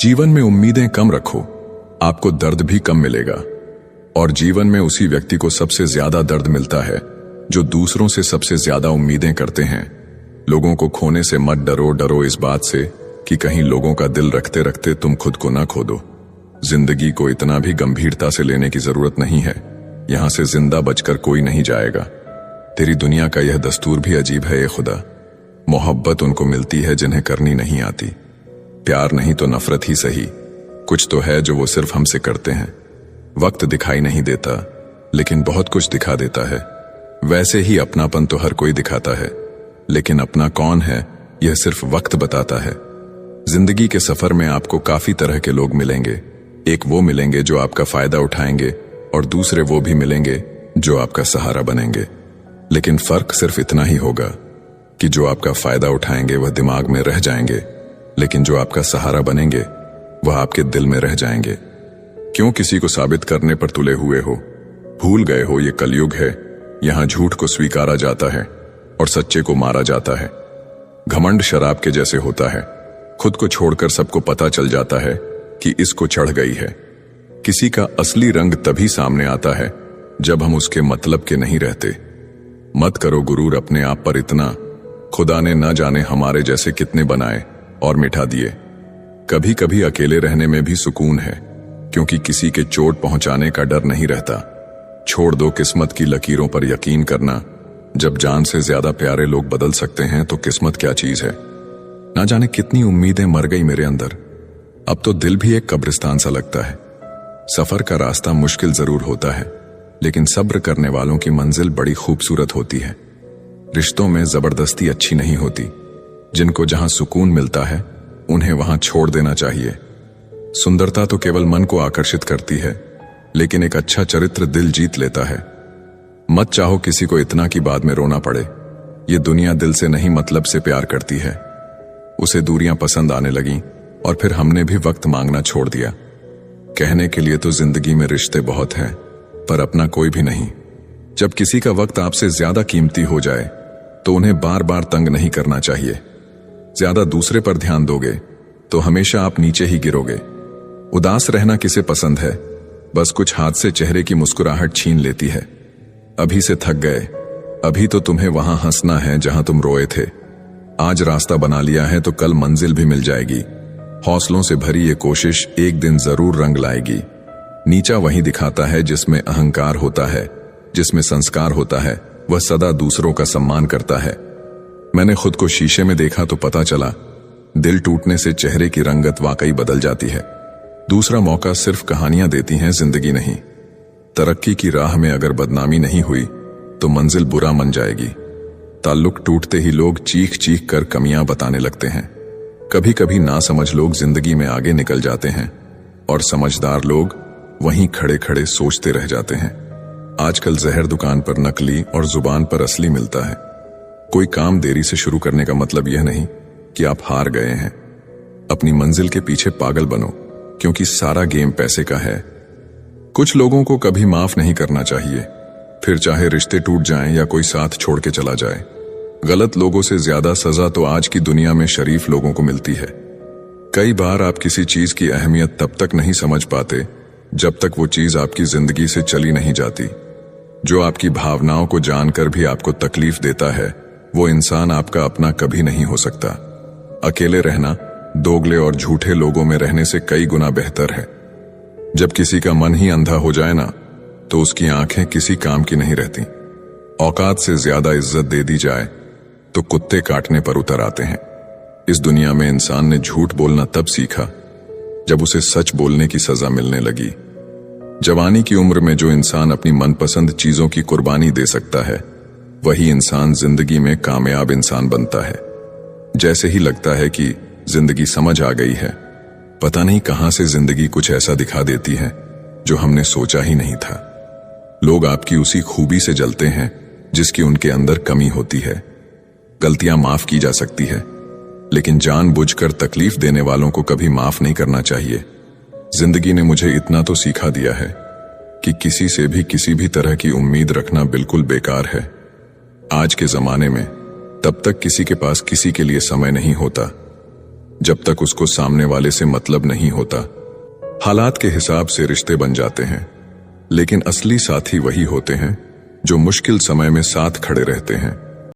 जीवन में उम्मीदें कम रखो, आपको दर्द भी कम मिलेगा। और जीवन में उसी व्यक्ति को सबसे ज्यादा दर्द मिलता है जो दूसरों से सबसे ज्यादा उम्मीदें करते हैं। लोगों को खोने से मत डरो, डरो इस बात से कि कहीं लोगों का दिल रखते रखते तुम खुद को ना खो दो। जिंदगी को इतना भी गंभीरता से लेने की जरूरत नहीं है। यहां से जिंदा बचकर कोई नहीं जाएगा। तेरी दुनिया का यह दस्तूर भी अजीब है। ये खुदा, मोहब्बत उनको मिलती है जिन्हें करनी नहीं आती। प्यार नहीं तो नफरत ही सही, कुछ तो है जो वो सिर्फ हमसे करते हैं। वक्त दिखाई नहीं देता, लेकिन बहुत कुछ दिखा देता है। वैसे ही अपनापन तो हर कोई दिखाता है, लेकिन अपना कौन है यह सिर्फ वक्त बताता है। जिंदगी के सफर में आपको काफी तरह के लोग मिलेंगे। एक वो मिलेंगे जो आपका फायदा उठाएंगे और दूसरे वो भी मिलेंगे जो आपका सहारा बनेंगे। लेकिन फर्क सिर्फ इतना ही होगा कि जो आपका फायदा उठाएंगे वह दिमाग में रह जाएंगे, लेकिन जो आपका सहारा बनेंगे वह आपके दिल में रह जाएंगे। क्यों किसी को साबित करने पर तुले हुए हो? भूल गए हो ये कलयुग है। यहां झूठ को स्वीकारा जाता है और सच्चे को मारा जाता है। घमंड शराब के जैसे होता है, खुद को छोड़कर सबको पता चल जाता है कि इसको चढ़ गई है। किसी का असली रंग तभी सामने आता है जब हम उसके मतलब के नहीं रहते। मत करो गुरूर अपने आप पर इतना, खुदा ने न जाने हमारे जैसे कितने बनाए और मिटा दिए। कभी कभी अकेले रहने में भी सुकून है, क्योंकि किसी के चोट पहुंचाने का डर नहीं रहता। छोड़ दो किस्मत की लकीरों पर यकीन करना। जब जान से ज्यादा प्यारे लोग बदल सकते हैं तो किस्मत क्या चीज है। ना जाने कितनी उम्मीदें मर गई मेरे अंदर। अब तो दिल भी एक कब्रिस्तान सा लगता है। सफर का रास्ता मुश्किल जरूर होता है, लेकिन सब्र करने वालों की मंजिल बड़ी खूबसूरत होती है। रिश्तों में जबरदस्ती अच्छी नहीं होती। जिनको जहां सुकून मिलता है उन्हें वहां छोड़ देना चाहिए। सुंदरता तो केवल मन को आकर्षित करती है, लेकिन एक अच्छा चरित्र दिल जीत लेता है। मत चाहो किसी को इतना कि बाद में रोना पड़े। ये दुनिया दिल से नहीं मतलब से प्यार करती है। उसे दूरियां पसंद आने लगीं और फिर हमने भी वक्त मांगना छोड़ दिया। कहने के लिए तो जिंदगी में रिश्ते बहुत हैं, पर अपना कोई भी नहीं। जब किसी का वक्त आपसे ज्यादा कीमती हो जाए तो उन्हें बार बार तंग नहीं करना चाहिए। ज्यादा दूसरे पर ध्यान दोगे तो हमेशा आप नीचे ही गिरोगे। उदास रहना किसे पसंद है? बस कुछ हाथ से चेहरे की मुस्कुराहट छीन लेती है। अभी से थक गए, अभी तो तुम्हें वहां हंसना है जहां तुम रोए थे। आज रास्ता बना लिया है तो कल मंजिल भी मिल जाएगी। हौसलों से भरी ये कोशिश एक दिन जरूर रंग लाएगी। नीचा वही दिखाता है जिसमें अहंकार होता है। जिसमें संस्कार होता है वह सदा दूसरों का सम्मान करता है। मैंने खुद को शीशे में देखा तो पता चला, दिल टूटने से चेहरे की रंगत वाकई बदल जाती है। दूसरा मौका सिर्फ कहानियां देती हैं, जिंदगी नहीं। तरक्की की राह में अगर बदनामी नहीं हुई तो मंजिल बुरा मन जाएगी। ताल्लुक टूटते ही लोग चीख चीख कर कमियां बताने लगते हैं। कभी कभी नासमझ लोग जिंदगी में आगे निकल जाते हैं और समझदार लोग वहीं खड़े खड़े सोचते रह जाते हैं। आजकल जहर दुकान पर नकली और जुबान पर असली मिलता है। कोई काम देरी से शुरू करने का मतलब यह नहीं कि आप हार गए हैं। अपनी मंजिल के पीछे पागल बनो, क्योंकि सारा गेम पैसे का है। कुछ लोगों को कभी माफ नहीं करना चाहिए, फिर चाहे रिश्ते टूट जाएं या कोई साथ छोड़ के चला जाए। गलत लोगों से ज्यादा सजा तो आज की दुनिया में शरीफ लोगों को मिलती है। कई बार आप किसी चीज की अहमियत तब तक नहीं समझ पाते जब तक वो चीज आपकी जिंदगी से चली नहीं जाती। जो आपकी भावनाओं को जानकर भी आपको तकलीफ देता है वो इंसान आपका अपना कभी नहीं हो सकता। अकेले रहना दोगले और झूठे लोगों में रहने से कई गुना बेहतर है। जब किसी का मन ही अंधा हो जाए ना, तो उसकी आंखें किसी काम की नहीं रहती। औकात से ज्यादा इज्जत दे दी जाए तो कुत्ते काटने पर उतर आते हैं। इस दुनिया में इंसान ने झूठ बोलना तब सीखा जब उसे सच बोलने की सजा मिलने लगी। जवानी की उम्र में जो इंसान अपनी मनपसंद चीजों की कुर्बानी दे सकता है, वही इंसान जिंदगी में कामयाब इंसान बनता है। जैसे ही लगता है कि जिंदगी समझ आ गई है, पता नहीं कहां से जिंदगी कुछ ऐसा दिखा देती है जो हमने सोचा ही नहीं था। लोग आपकी उसी खूबी से जलते हैं जिसकी उनके अंदर कमी होती है। गलतियां माफ की जा सकती है, लेकिन जानबूझकर तकलीफ देने वालों को कभी माफ नहीं करना चाहिए। जिंदगी ने मुझे इतना तो सिखा दिया है कि किसी से भी किसी भी तरह की उम्मीद रखना बिल्कुल बेकार है। आज के जमाने में तब तक किसी के पास किसी के लिए समय नहीं होता जब तक उसको सामने वाले से मतलब नहीं होता। हालात के हिसाब से रिश्ते बन जाते हैं, लेकिन असली साथी वही होते हैं जो मुश्किल समय में साथ खड़े रहते हैं।